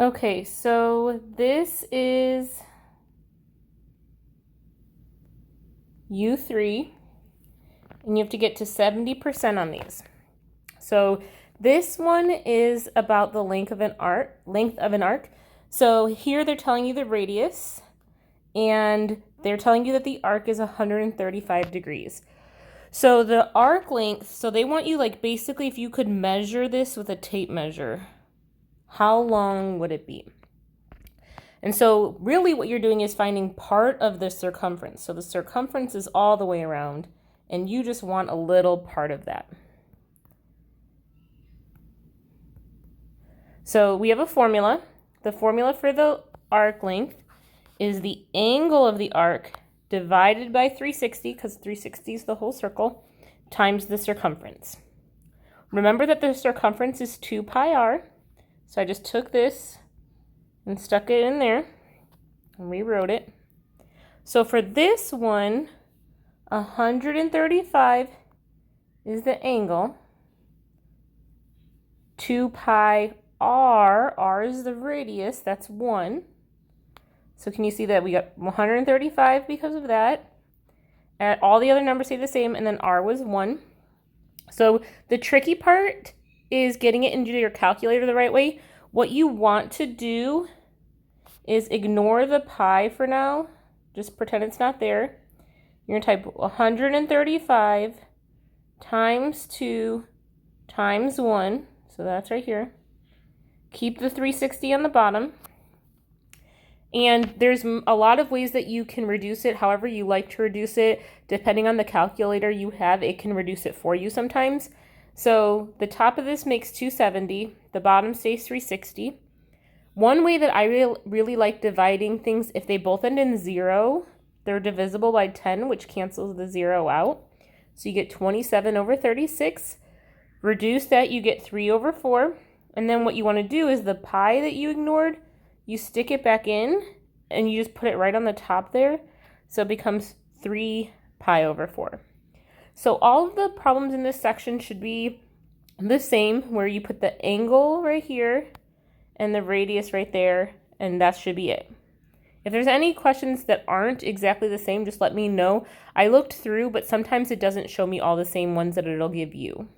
Okay, so this is u.3, and you have to get to 70% on these. So this one is about the length of an arc. So here they're telling you the radius, and they're telling you that the arc is 135 degrees. So the arc length, so they want you, like, basically if you could measure this with a tape measure, how long would it be? And so really what you're doing is finding part of the circumference. So the circumference is all the way around, and you just want a little part of that. So we have a formula. The formula for the arc length is the angle of the arc divided by 360, because 360 is the whole circle, times the circumference. Remember that the circumference is 2 pi r. So I just took this and stuck it in there and rewrote it. So for this one, 135 is the angle. 2 pi r is the radius, that's 1. So can you see that we got 135 because of that? And all the other numbers stay the same, and then r was 1. So the tricky part is getting it into your calculator the right way. What you want to do is ignore the pi for now. Just pretend it's not there. You're going to type 135 times 2 times 1. So that's right here. Keep the 360 on the bottom. And there's a lot of ways that you can reduce it however you like to reduce it. Depending on the calculator you have, it can reduce it for you sometimes. So the top of this makes 270. The bottom stays 360. One way that I really like dividing things, if they both end in 0, they're divisible by 10, which cancels the 0 out. So you get 27 over 36. Reduce that, you get 3 over 4. And then what you want to do is the pi that you ignored, you stick it back in, and you just put it right on the top there. So it becomes 3 pi over 4. So all of the problems in this section should be the same, where you put the angle right here and the radius right there, and that should be it. If there's any questions that aren't exactly the same, just let me know. I looked through, but sometimes it doesn't show me all the same ones that it'll give you.